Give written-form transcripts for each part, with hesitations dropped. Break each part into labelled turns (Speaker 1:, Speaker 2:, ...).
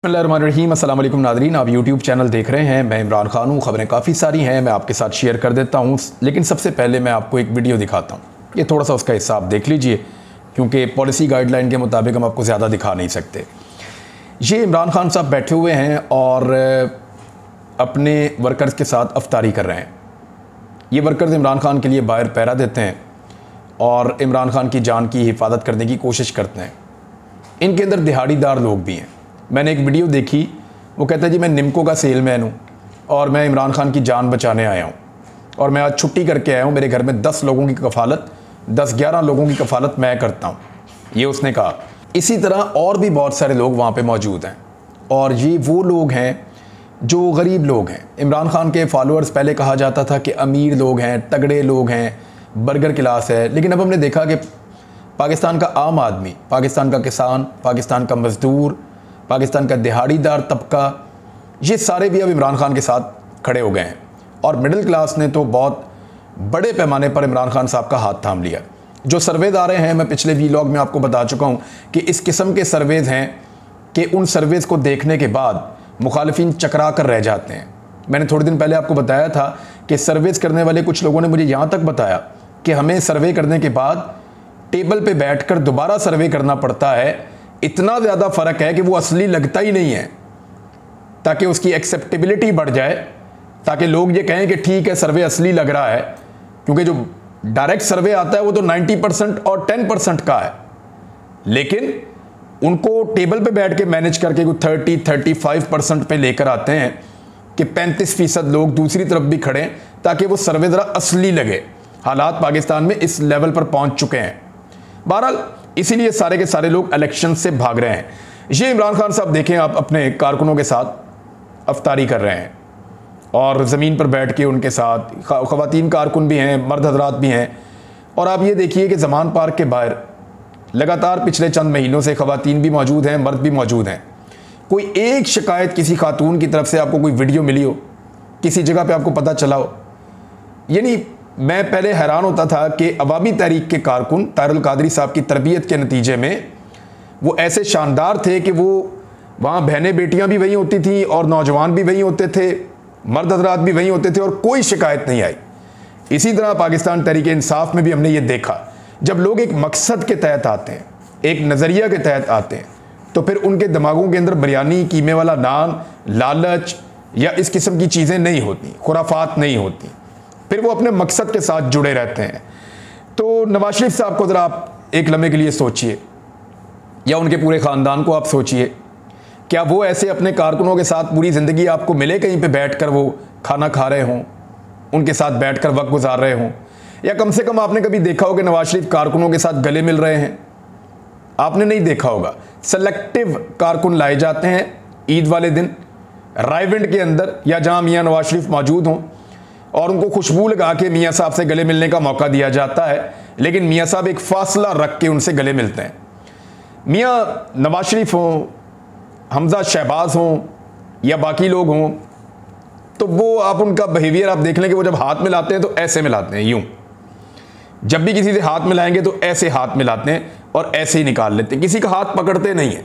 Speaker 1: बिस्मिल्लाहिर्रहमानिर्रहीम। अस्सलाम वालेकुम नाज़रीन, आप यूट्यूब चैनल देख रहे हैं। मैं इमरान खान हूँ। ख़बरें काफ़ी सारी हैं, मैं आपके साथ शेयर कर देता हूँ, लेकिन सबसे पहले मैं आपको एक वीडियो दिखाता हूँ। ये थोड़ा सा उसका हिस्सा आप देख लीजिए, क्योंकि पॉलिसी गाइडलाइन के मुताबिक हम आपको ज़्यादा दिखा नहीं सकते। ये इमरान खान साहब बैठे हुए हैं और अपने वर्कर्स के साथ अफ्तारी कर रहे हैं। ये वर्कर्स इमरान खान के लिए बाहर पहरा देते हैं और इमरान खान की जान की हिफाजत करने की कोशिश करते हैं। इनके अंदर दिहाड़ीदार लोग भी हैं। मैंने एक वीडियो देखी, वो कहता है जी मैं निम्को का सेलमैन हूँ और मैं इमरान खान की जान बचाने आया हूँ और मैं आज छुट्टी करके आया हूँ। मेरे घर में 10 लोगों की कफ़ालत, 10-11 लोगों की कफ़ालत मैं करता हूँ, ये उसने कहा। इसी तरह और भी बहुत सारे लोग वहाँ पे मौजूद हैं और ये वो लोग हैं जो गरीब लोग हैं। इमरान खान के फॉलोअर्स पहले कहा जाता था कि अमीर लोग हैं, तगड़े लोग हैं, बर्गर क्लास है, लेकिन अब हमने देखा कि पाकिस्तान का आम आदमी, पाकिस्तान का किसान, पाकिस्तान का मज़दूर, पाकिस्तान का दिहाड़ीदार तबका, ये सारे भी अब इमरान खान के साथ खड़े हो गए हैं। और मिडिल क्लास ने तो बहुत बड़े पैमाने पर इमरान खान साहब का हाथ थाम लिया। जो सर्वेज आ रहे हैं, मैं पिछले वीलॉग में आपको बता चुका हूँ कि इस किस्म के सर्वेज हैं कि उन सर्वेज को देखने के बाद मुखालिफिन चकरा कर रह जाते हैं। मैंने थोड़े दिन पहले आपको बताया था कि सर्वेज करने वाले कुछ लोगों ने मुझे यहाँ तक बताया कि हमें सर्वे करने के बाद टेबल पे बैठकर दोबारा सर्वे करना पड़ता है। इतना ज़्यादा फ़र्क है कि वो असली लगता ही नहीं है, ताकि उसकी एक्सेप्टेबिलिटी बढ़ जाए, ताकि लोग ये कहें कि ठीक है सर्वे असली लग रहा है। क्योंकि जो डायरेक्ट सर्वे आता है वो तो 90% और 10% का है, लेकिन उनको टेबल पे बैठ के मैनेज करके कोई 30-35% पे लेकर आते हैं कि 35% लोग दूसरी तरफ भी खड़े, ताकि वो सर्वे ज़रा असली लगे। हालात पाकिस्तान में इस लेवल पर पहुंच चुके हैं। बहरहाल इसीलिए सारे के सारे लोग इलेक्शन से भाग रहे हैं। ये इमरान खान साहब देखें, आप अपने कारकुनों के साथ अफ्तारी कर रहे हैं और ज़मीन पर बैठ के उनके साथ ख़वातीन कारकुन भी हैं, मर्द हजरात भी हैं। और आप ये देखिए कि ज़मान पार्क के बाहर लगातार पिछले चंद महीनों से ख़वातीन भी मौजूद हैं, मर्द भी मौजूद हैं। कोई एक शिकायत किसी खातून की तरफ से आपको कोई वीडियो मिली हो, किसी जगह पर आपको पता चला हो? यानी मैं पहले हैरान होता था कि अवामी तहरीक के कारकुन तारुल कादरी साहब की तरबियत के नतीजे में वो ऐसे शानदार थे कि वो वहाँ बहनें बेटियाँ भी वहीं होती थी और नौजवान भी वहीं होते थे, मर्द हजरात भी वहीं होते थे और कोई शिकायत नहीं आई। इसी तरह पाकिस्तान तहरीक इंसाफ में भी हमने ये देखा, जब लोग एक मकसद के तहत आते हैं, एक नज़रिया के तहत आते हैं, तो फिर उनके दिमागों के अंदर बिरयानी, कीमे वाला नान, लालच या इस किस्म की चीज़ें नहीं होती, खुराफात नहीं होती, फिर वो अपने मकसद के साथ जुड़े रहते हैं। तो नवाज शरीफ साहब को ज़रा आप एक लम्हे के लिए सोचिए, या उनके पूरे ख़ानदान को आप सोचिए, क्या वो ऐसे अपने कारकुनों के साथ पूरी ज़िंदगी आपको मिले कहीं पे बैठकर वो खाना खा रहे हों, उनके साथ बैठकर वक्त गुजार रहे हों? या कम से कम आपने कभी देखा हो कि नवाज शरीफ कारकुनों के साथ गले मिल रहे हैं? आपने नहीं देखा होगा। सेलेक्टिव कारकुन लाए जाते हैं ईद वाले दिन रायविंड के अंदर, या जहाँ मियाँ नवाज शरीफ मौजूद हों, और उनको खुशबू लगा के मियाँ साहब से गले मिलने का मौका दिया जाता है, लेकिन मियाँ साहब एक फासला रख के उनसे गले मिलते हैं। मियाँ नवाज शरीफ हों, हमजा शहबाज हों या बाकी लोग हों, तो वो आप उनका बिहेवियर आप देख लें कि वो जब हाथ मिलाते हैं तो ऐसे मिलाते हैं, यूं। जब भी किसी से हाथ मिलाएंगे तो ऐसे हाथ मिलाते हैं और ऐसे ही निकाल लेते हैं, किसी का हाथ पकड़ते नहीं हैं।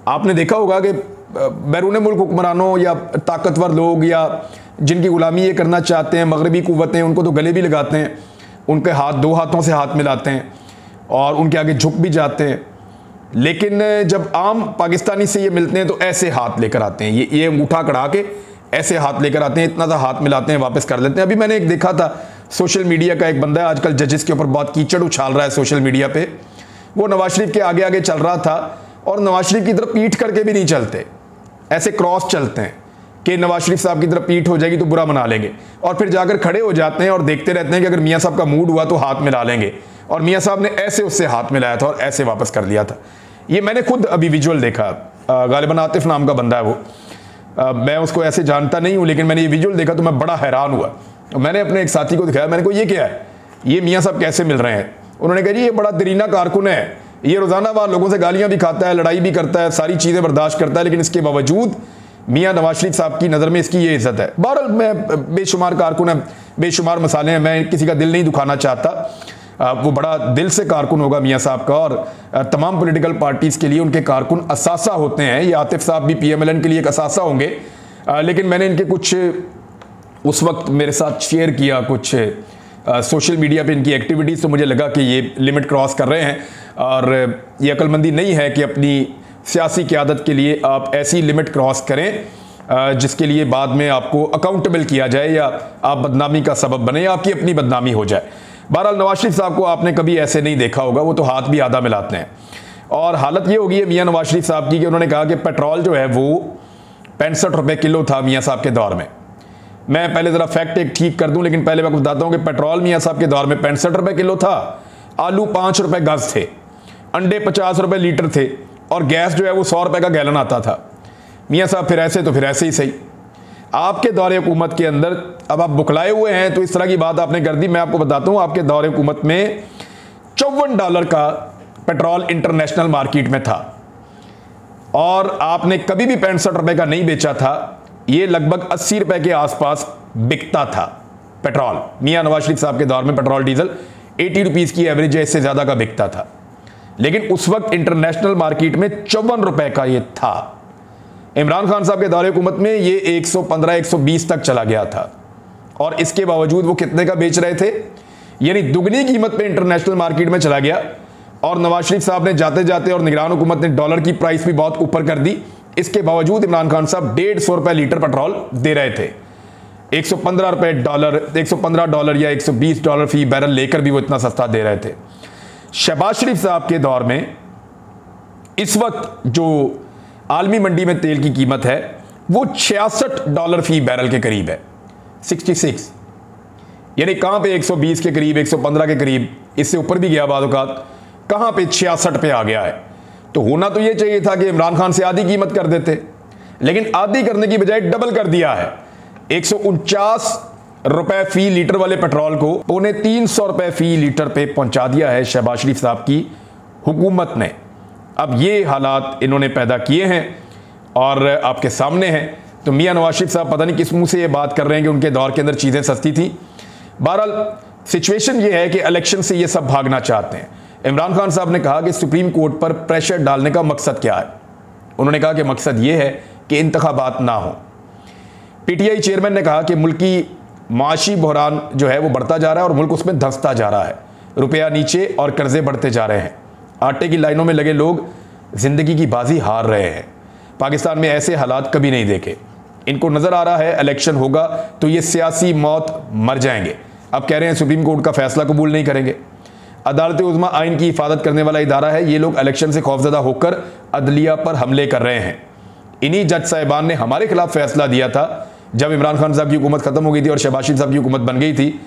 Speaker 1: आपने देखा होगा कि बैरून मुल्क हुक्मरानों या ताकतवर लोग या जिनकी गुलामी ये करना चाहते हैं, मगरबी कुव्वतें, उनको तो गले भी लगाते हैं, उनके हाथ, 2 हाथों से हाथ मिलाते हैं और उनके आगे झुक भी जाते हैं। लेकिन जब आम पाकिस्तानी से ये मिलते हैं तो ऐसे हाथ लेकर आते हैं, ये अंगूठा कड़ा के ऐसे हाथ लेकर आते हैं, इतना सा हाथ मिलाते हैं, वापस कर लेते हैं। अभी मैंने एक देखा था, सोशल मीडिया का एक बंदा है, आजकल जजेस के ऊपर बहुत कीचड़ उछाल रहा है सोशल मीडिया पे, वो नवाज शरीफ के आगे आगे चल रहा था और नवाज शरीफ की तरफ पीठ करके भी नहीं चलते, ऐसे क्रॉस चलते हैं कि नवाज शरीफ साहब की तरफ पीठ हो जाएगी तो बुरा मना लेंगे, और फिर जाकर खड़े हो जाते हैं और देखते रहते हैं कि अगर मियाँ साहब का मूड हुआ तो हाथ मिला लेंगे। और मियाँ साहब ने ऐसे उससे हाथ मिलाया था और ऐसे वापस कर लिया था। ये मैंने खुद अभी विजुअल देखा, गालिबन आतिफ नाम का बंदा है वो, मैं उसको ऐसे जानता नहीं हूँ, लेकिन मैंने ये विजुअल देखा तो मैं बड़ा हैरान हुआ। मैंने अपने एक साथी को दिखाया, मैंने कहा ये क्या है, ये मियाँ साहब कैसे मिल रहे हैं? उन्होंने कहा जी ये बड़ा दरीना कारकुन है, ये रोज़ाना वहाँ लोगों से गालियाँ भी खाता है, लड़ाई भी करता है, सारी चीज़ें बर्दाश्त करता है, लेकिन इसके बावजूद मियाँ नवाज शरीफ साहब की नज़र में इसकी ये इज़्ज़त है। बहरहाल मैं बेशुमार कारकुन है, बेशुमार मसाले हैं, मैं किसी का दिल नहीं दुखाना चाहता। वो बड़ा दिल से कारकुन होगा मियाँ साहब का, और तमाम पॉलिटिकल पार्टीज़ के लिए उनके कारकुन असासा होते हैं। ये आतिफ साहब भी PMLN के लिए एक असासा होंगे, लेकिन मैंने इनके कुछ उस वक्त मेरे साथ शेयर किया कुछ सोशल मीडिया पे इनकी एक्टिविटीज़, तो मुझे लगा कि ये लिमिट क्रॉस कर रहे हैं, और ये अक्लमंदी नहीं है कि अपनी सियासी क़यादत के लिए आप ऐसी लिमिट क्रॉस करें जिसके लिए बाद में आपको अकाउंटेबल किया जाए या आप बदनामी का सबब बने या आपकी अपनी बदनामी हो जाए। बहरहाल नवाज शरीफ साहब को आपने कभी ऐसे नहीं देखा होगा, वो तो हाथ भी आधा मिलाते हैं। और हालत ये होगी है मियाँ नवाज शरीफ साहब की कि उन्होंने कहा कि पेट्रोल जो है वो 65 रुपये किलो था मियाँ साहब के दौर में। मैं पहले ज़रा फैक्ट एक ठीक कर दूं, लेकिन पहले मैं आपको बताता हूं कि पेट्रोल मियाँ साहब के दौर में 65 रुपये किलो था, आलू 5 रुपये गज थे, अंडे 50 रुपये लीटर थे, और गैस जो है वो 100 रुपये का गैलन आता था। मियाँ साहब फिर ऐसे तो फिर ऐसे ही सही। आपके दौरे हुकूमत के अंदर अब आप बुखलाए हुए हैं, तो इस तरह की बात आपने कर दी। मैं आपको बताता हूँ, आपके दौरे हुकूमत में $54 का पेट्रोल इंटरनेशनल मार्केट में था, और आपने कभी भी 65 रुपये का नहीं बेचा था। ये लगभग 80 रुपये के आसपास बिकता था पेट्रोल। मियाँ नवाज शरीफ साहब के दौर में पेट्रोल डीजल 80 रुपीज़ की एवरेज है, इससे ज़्यादा का बिकता था। लेकिन उस वक्त इंटरनेशनल मार्केट में 54 रुपये का ये था। इमरान खान साहब के दौरे हुकूमत में ये 115-120 तक चला गया था, और इसके बावजूद वो कितने का बेच रहे थे, यानी दुगनी कीमत पे इंटरनेशनल मार्केट में चला गया। और नवाज शरीफ साहब ने जाते जाते और निगरान हुकूमत ने डॉलर की प्राइस भी बहुत ऊपर कर दी। इसके बावजूद इमरान खान साहब $150 लीटर पेट्रोल दे रहे थे। $115 या $120 फी बैरल लेकर भी वो इतना सस्ता दे रहे थे। शहबाज शरीफ साहब के दौर में इस वक्त जो आलमी मंडी में तेल की कीमत है वो $66 फी बैरल के करीब है, 66, यानी कहां पे 120 के करीब, 115 के करीब, इससे ऊपर भी गया बाद औकात, कहां पे 66 पे आ गया है। तो होना तो ये चाहिए था कि इमरान खान से आधी कीमत कर देते, लेकिन आधी करने की बजाय डबल कर दिया है। 149 रुपए फी लीटर वाले पेट्रोल को $350 फी लीटर पे पहुंचा दिया है शहबाज शरीफ साहब की हुकूमत ने। अब ये हालात इन्होंने पैदा किए हैं और आपके सामने हैं। तो मियाँ नवाज शरीफ साहब पता नहीं किस मुंह से ये बात कर रहे हैं कि उनके दौर के अंदर चीज़ें सस्ती थी। बहरहाल सिचुएशन ये है कि इलेक्शन से ये सब भागना चाहते हैं। इमरान खान साहब ने कहा कि सुप्रीम कोर्ट पर प्रेशर डालने का मकसद क्या है। उन्होंने कहा कि मकसद ये है कि इंतखाबात ना हो। PTI चेयरमैन ने कहा कि मुल्क की माशी बहरान जो है वो बढ़ता जा रहा है और मुल्क उसमें धंसता जा रहा है, रुपया नीचे और कर्जे बढ़ते जा रहे हैं, आटे की लाइनों में लगे लोग ज़िंदगी की बाजी हार रहे हैं। पाकिस्तान में ऐसे हालात कभी नहीं देखे। इनको नज़र आ रहा है इलेक्शन होगा तो ये सियासी मौत मर जाएंगे। अब कह रहे हैं सुप्रीम कोर्ट का फैसला कबूल नहीं करेंगे। अदालत उज़्मा आइन की हिफाजत करने वाला इदारा है। ये लोग इलेक्शन से खौफजदा होकर अदलिया पर हमले कर रहे हैं। इन्हीं जज साहिबान ने हमारे खिलाफ फैसला दिया था जब इमरान खान साहब की हुकूमत खत्म हो गई थी और शहबाज शरीफ साहब की हुकूमत बन गई थी।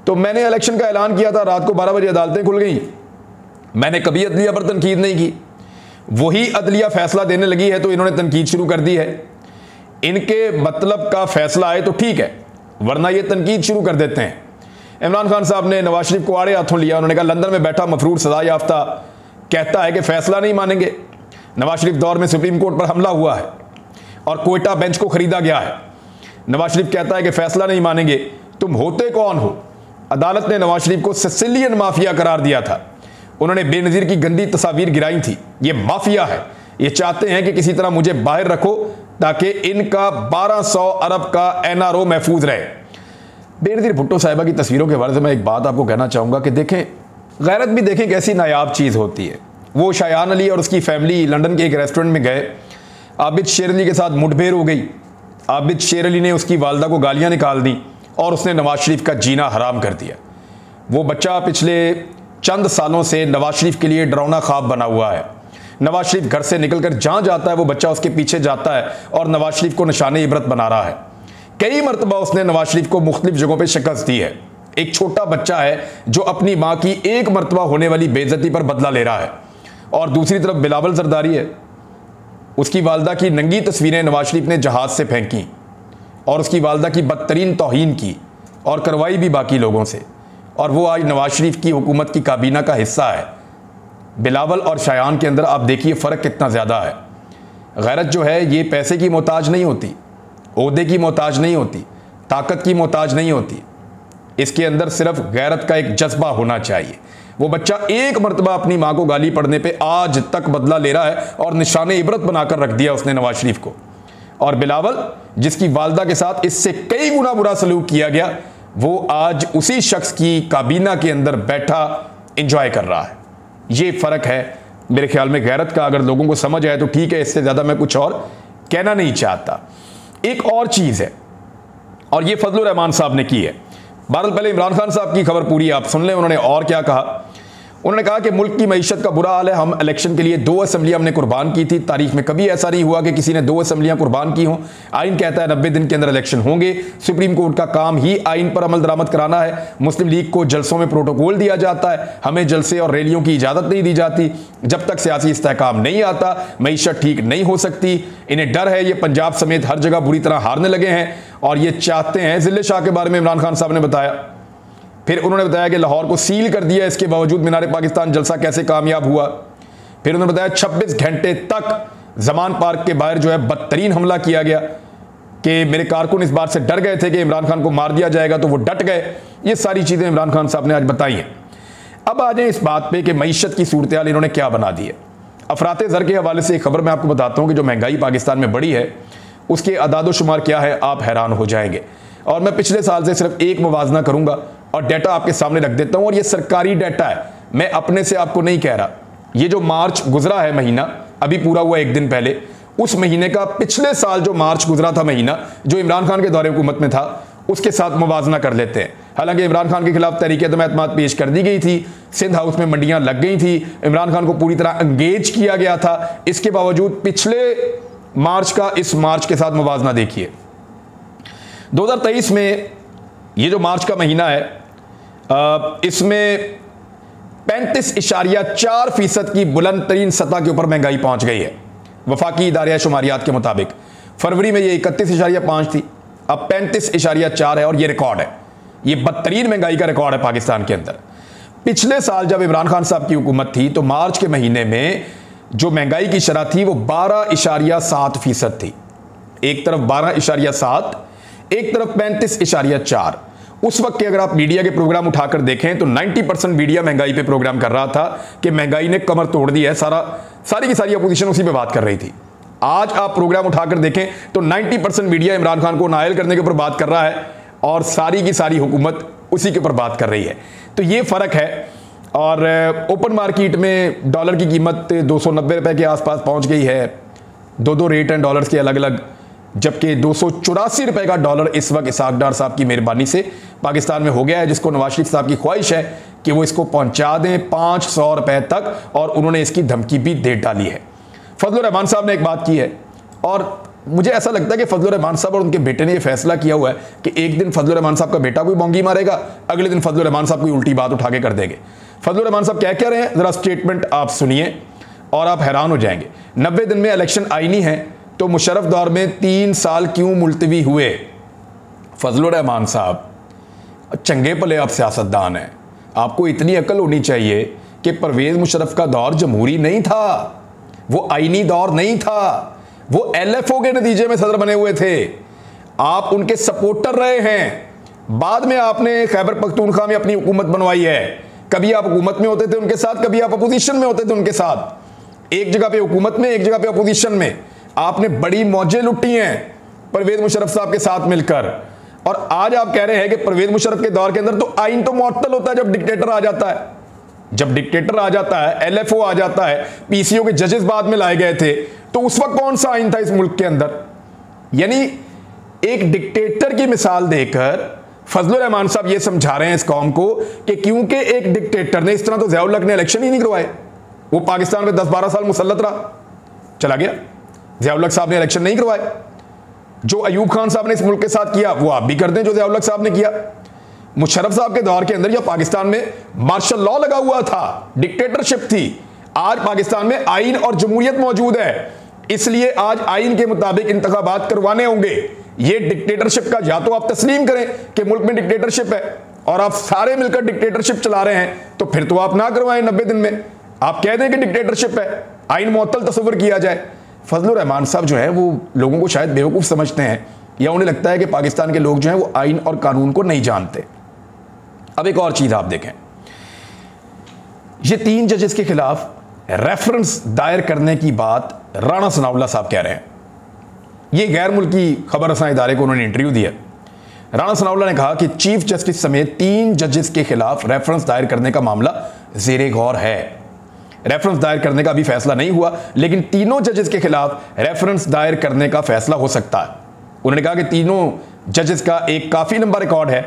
Speaker 1: तो मैंने इलेक्शन का ऐलान किया था, रात को 12 बजे अदालतें खुल गई। मैंने कभी अदलिया पर तनकीद नहीं की। वही अदलिया फैसला देने लगी है तो इन्होंने तनकीद शुरू कर दी है। इनके मतलब का फैसला आए तो ठीक है, वरना ये तनकीद शुरू कर देते हैं। इमरान खान साहब ने नवाज शरीफ को आड़े हाथों लिया। उन्होंने कहा लंदन में बैठा मफरूर सजा याफ्ता कहता है कि फैसला नहीं मानेंगे। नवाज शरीफ दौर में सुप्रीम कोर्ट पर हमला हुआ है और कोयटा बेंच को खरीदा गया है। नवाज शरीफ कहता है कि फैसला नहीं मानेंगे। तुम होते कौन हो? अदालत ने नवाज शरीफ को सिसिलियन माफिया करार दिया था। उन्होंने बेनज़ीर की गंदी तस्वीर गिराई थी। ये माफिया है, ये चाहते हैं कि किसी तरह मुझे बाहर रखो ताकि इनका 1200 अरब का NRO महफूज रहे। बेनज़ीर भुट्टो साहिबा की तस्वीरों के बारे में मैं एक बात आपको कहना चाहूँगा कि देखें, गैरत भी देखें कैसी नायाब चीज़ होती है। वो शायान अली और उसकी फैमिली लंदन के एक रेस्टोरेंट में गए। आबिद शेर अली के साथ मुठभेड़ हो गई। आबिद शेर अली ने उसकी वालदा को गालियाँ निकाल दी और उसने नवाज शरीफ का जीना हराम कर दिया। वो बच्चा पिछले चंद सालों से नवाज शरीफ के लिए डरावना ख्वाब बना हुआ है। नवाज शरीफ घर से निकलकर जहाँ जाता है वो बच्चा उसके पीछे जाता है और नवाज शरीफ को निशाने इबरत बना रहा है। कई मरतबा उसने नवाज शरीफ को मुख्तलिफ जगहों पर शिकस्त दी है। एक छोटा बच्चा है जो अपनी माँ की एक मरतबा होने वाली बेइज्जती पर बदला ले रहा है। और दूसरी तरफ बिलावल जरदारी है, उसकी वालदा की नंगी तस्वीरें नवाज शरीफ ने जहाज़ से फेंकी और उसकी वालदा की बदतरीन तौहीन की और करवाई भी बाकी लोगों से, और वो आज नवाज शरीफ की हुकूमत की काबीना का हिस्सा है। बिलावल और शायान के अंदर आप देखिए फ़र्क कितना ज़्यादा है। गैरत जो है ये पैसे की मोहताज नहीं होती, ओहदे की मोहताज नहीं होती, ताकत की मोहताज नहीं होती। इसके अंदर सिर्फ गैरत का एक जज्बा होना चाहिए। वो बच्चा एक मरतबा अपनी मां को गाली पड़ने पे आज तक बदला ले रहा है और निशाने इबरत बनाकर रख दिया उसने नवाज शरीफ को। और बिलावल, जिसकी वालदा के साथ इससे कई गुना बुरा सलूक किया गया, वो आज उसी शख्स की काबीना के अंदर बैठा एंजॉय कर रहा है। ये फर्क है मेरे ख्याल में गैरत का। अगर लोगों को समझ आए तो ठीक है, इससे ज्यादा मैं कुछ और कहना नहीं चाहता। एक और चीज है, और ये फजलुर रहमान साहब ने की है। बहरहाल पहले इमरान खान साहब की खबर पूरी आप सुन लें। उन्होंने और क्या कहा। उन्होंने कहा कि मुल्क की मईशत का बुरा हाल है। हम इलेक्शन के लिए 2 असम्बलियां हमने कुर्बान की थी। तारीख में कभी ऐसा नहीं हुआ कि किसी ने 2 असम्बलियां कुर्बान की हों। आइन कहता है 90 दिन के अंदर इलेक्शन होंगे। सुप्रीम कोर्ट का काम ही आइन पर अमल दरामद कराना है। मुस्लिम लीग को जलसों में प्रोटोकॉल दिया जाता है। हमें जलसे और रैलियों की इजाजत नहीं दी जाती। जब तक सियासी इस्तेहकाम नहीं आता, मईशत ठीक नहीं हो सकती। इन्हें डर है, ये पंजाब समेत हर जगह बुरी तरह हारने लगे हैं और ये चाहते हैं। जिले शाह के बारे में इमरान खान साहब ने बताया। फिर उन्होंने बताया कि लाहौर को सील कर दिया, इसके बावजूद मीनार पाकिस्तान जलसा कैसे कामयाब हुआ। फिर उन्होंने बताया 26 घंटे तक जमान पार्क के बाहर जो है बदतरीन हमला किया गया कि मेरे कारकुन इस बात से डर गए थे कि इमरान खान को मार दिया जाएगा, तो वो डट गए। ये सारी चीज़ें इमरान खान साहब ने आज बताई हैं। अब आ जाए इस बात पे कि मईशत की सूरत हाल इन्होंने क्या बना दी है। अफराते ज़र के हवाले से एक खबर मैं आपको बताता हूँ कि जो महंगाई पाकिस्तान में बढ़ी है उसके अदाद शुमार क्या है, आप हैरान हो जाएंगे। और मैं पिछले साल से सिर्फ एक मुवाजना करूंगा और डाटा आपके सामने रख देता हूं, और ये सरकारी डाटा है, मैं अपने से आपको नहीं कह रहा। ये जो मार्च गुजरा है महीना, अभी पूरा हुआ 1 दिन पहले, उस महीने का पिछले साल जो मार्च गुजरा था महीना, जो इमरान खान के दौरे हुकूमत में था, उसके साथ मुवाजना कर लेते हैं। हालांकि इमरान खान के खिलाफ तहरीक एतमाद पेश कर दी गई थी, सिंध हाउस में मंडियां लग गई थी, इमरान खान को पूरी तरह एंगेज किया गया था। इसके बावजूद पिछले मार्च का इस मार्च के साथ मुवाजना देखिए। 2023 में ये जो मार्च का महीना है, इसमें 35.4% की बुलंद तरीन सतह के ऊपर महंगाई पहुंच गई है वफाकी इदारे शुमारियात के मुताबिक। फरवरी में ये 31.5 थी, अब 35.4 है और ये रिकॉर्ड है। ये बदतरीन महंगाई का रिकॉर्ड है पाकिस्तान के अंदर। पिछले साल जब इमरान खान साहब की हुकूमत थी तो मार्च के महीने में जो महंगाई की शरह थी वो 12.7% थी। एक तरफ 12.7, एक तरफ 35.4। उस वक्त के अगर आप मीडिया के प्रोग्राम उठाकर देखें तो 90% मीडिया महंगाई पे प्रोग्राम कर रहा था कि महंगाई ने कमर तोड़ दी है। सारी की सारी अपोजिशन उसी पे बात कर रही थी। आज आप प्रोग्राम उठाकर देखें तो 90% मीडिया इमरान खान को नायल करने के ऊपर बात कर रहा है और सारी की सारी हुकूमत उसी के ऊपर बात कर रही है। तो ये फर्क है। और ओपन मार्केट में डॉलर की कीमत 290 रुपए के आसपास पहुंच गई है। 2 रेट हैं डॉलर्स के अलग अलग, जबकि 284 रुपए का डॉलर इस वक्त इसहाक डार साहब की मेहरबानी से पाकिस्तान में हो गया है, जिसको नवाज शरीफ साहब की ख्वाहिश है कि वो इसको पहुंचा दें 500 रुपए तक, और उन्होंने इसकी धमकी भी दे डाली है। फजलुर रहमान साहब ने एक बात की है, और मुझे ऐसा लगता है कि फजलुर रहमान साहब और उनके बेटे ने यह फैसला किया हुआ है कि एक दिन फजलुर रहमान साहब का बेटा कोई बोंगी मारेगा, अगले दिन फजलुर रहमान साहब कोई उल्टी बात उठा के कर देंगे। फजलुर रहमान साहब क्या कह रहे हैं, जरा स्टेटमेंट आप सुनिए और आप हैरान हो जाएंगे। 90 दिन में इलेक्शन आईनी है तो मुशर्रफ दौर में 3 साल क्यों मुलतवी हुए। फजलुर रहमान साहब चंगे भले आप सियासतदान हैं, आपको इतनी अकल होनी चाहिए कि परवेज मुशर्रफ का दौर जमहूरी नहीं था, वो आईनी दौर नहीं था, वो LFO के नतीजे में सदर बने हुए थे। आप उनके सपोर्टर रहे हैं। बाद में आपने खैबर पख्तूनख्वा में अपनी हुकूमत बनवाई है। कभी आप हुकूमत में होते थे उनके साथ, कभी आप अपोजिशन में होते थे उनके साथ। एक जगह पे हुकूमत में, एक जगह पे अपोजिशन में। आपने बड़ी मौजें लुटी हैं परवेज मुशर्रफ साहब के साथ मिलकर, और आज आप कह रहे हैं कि परवेज मुशर्रफ के दौर के अंदर तो आइन तो मुअत्तल होता है जब डिक्टेटर आ जाता है। जब डिक्टेटर आ जाता है, LFO आ जाता है, PCO के जजेस बाद में लाए गए थे, तो उस वक्त कौन सा आइन था इस मुल्क के अंदर। यानी एक डिक्टेटर की मिसाल देकर फजलुर रहमान साहब ये समझा रहे हैं इस कौम को कि क्योंकि एक डिक्टेटर ने, इस तरह तो ज़िया-उल-हक ने इलेक्शन ही नहीं करवाए, वो पाकिस्तान में 10-12 साल मुसल्लत रहा, चला गया। ज़िया-उल-हक साहब ने इलेक्शन नहीं करवाए। जो अयूब खान साहब ने इस मुल्क के साथ किया वो आप भी कर दें जो ज़िया-उल-हक साहब ने किया। मुशर्रफ साहब के दौर के अंदर या पाकिस्तान में मार्शल लॉ लगा हुआ था, डिक्टेटरशिप थी। आज पाकिस्तान में आइन और जमहूरियत मौजूद है, इसलिए आज आइन के मुताबिक इंतखाबात करवाने होंगे। ये डिक्टेटरशिप का या तो आप तस्लीम करें कि मुल्क में डिक्टेटरशिप है और आप सारे मिलकर डिक्टेटरशिप चला रहे हैं, तो फिर तो आप ना करवाएं 90 दिन में। आप कह दें कि डिक्टेटरशिप है, आइन मुअत्तल तस्वर किया जाए। फजलुर रहमान साहब जो है वो लोगों को शायद बेवकूफ़ समझते हैं, या उन्हें लगता है कि पाकिस्तान के लोग जो हैं वो आइन और कानून को नहीं जानते। अब एक और चीज़ आप देखें, ये 3 जजेस के खिलाफ रेफरेंस दायर करने की बात राणा सनाउल्लाह साहब कह रहे हैं। ये गैर मुल्की खबर रसां इदारे को उन्होंने इंटरव्यू दिया। राणा सनाउल्लाह ने कहा कि चीफ जस्टिस समेत 3 जजेस के खिलाफ रेफरेंस दायर करने का मामला ज़ेरे गौर है। रेफरेंस दायर करने का अभी फैसला नहीं हुआ, लेकिन तीनों जजेस के खिलाफ रेफरेंस दायर करने का फैसला हो सकता है। उन्होंने कहा कि तीनों जजेस का एक काफ़ी लंबा रिकॉर्ड है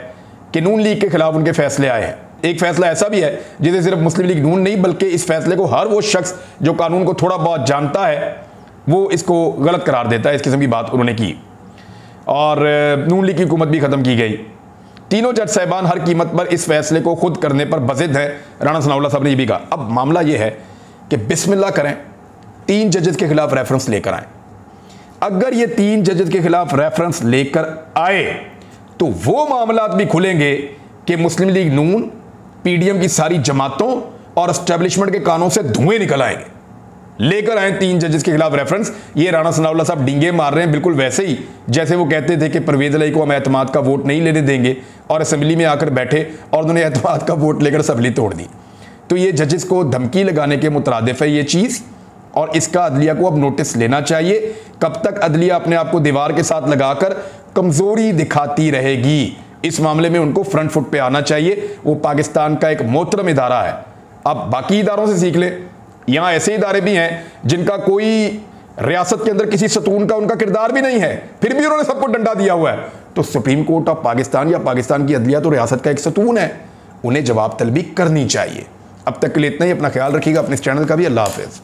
Speaker 1: कि नून लीग के खिलाफ उनके फैसले आए हैं। एक फैसला ऐसा भी है जिसे सिर्फ मुस्लिम लीग नून नहीं, बल्कि इस फैसले को हर वो शख्स जो कानून को थोड़ा बहुत जानता है वो इसको गलत करार देता है। इस किस्म की बात उन्होंने की और नून लीग की हुकूमत भी ख़त्म की गई। तीनों जज साहिबान हर कीमत पर इस फैसले को खुद करने पर बज़िद हैं। राणा सनाउल्लाह साहब ने ये भी कहा। अब मामला ये है कि बिस्मिल्लाह करें, 3 जजेस के खिलाफ रेफरेंस लेकर आए। अगर ये 3 जजेस के खिलाफ रेफरेंस लेकर आए तो वो मामलात भी खुलेंगे कि मुस्लिम लीग नून, पीडीएम की सारी जमातों और एस्टेब्लिशमेंट के कानों से धुएं निकल आएंगे। लेकर आए 3 जजेस के खिलाफ रेफरेंस। ये राणा सनाउल्लाह साहब डींगे मार रहे हैं, बिल्कुल वैसे ही जैसे वो कहते थे कि परवेज इलाही को हम एतमाद का वोट नहीं लेने देंगे और असेंबली में आकर बैठे और उन्होंने एतमाद का वोट लेकर असेंबली तोड़ दी। तो ये जजेस को धमकी लगाने के मुतरादिफ है ये चीज़, और इसका अदलिया को अब नोटिस लेना चाहिए। कब तक अदलिया अपने आप को दीवार के साथ लगाकर कमज़ोरी दिखाती रहेगी? इस मामले में उनको फ्रंट फुट पे आना चाहिए। वो पाकिस्तान का एक मोहतरम इदारा है। अब बाकी इदारों से सीख ले। यहाँ ऐसे इदारे भी हैं जिनका कोई रियासत के अंदर किसी सतून का उनका किरदार भी नहीं है, फिर भी उन्होंने सबको डंडा दिया हुआ है। तो सुप्रीम कोर्ट ऑफ पाकिस्तान या पाकिस्तान की अदलिया तो रियासत का एक सतून है, उन्हें जवाब तलबी करनी चाहिए। अब तक के लिए इतना ही। अपना ख्याल रखिएगा, अपने इस चैनल का भी। अल्लाह हाफिज़।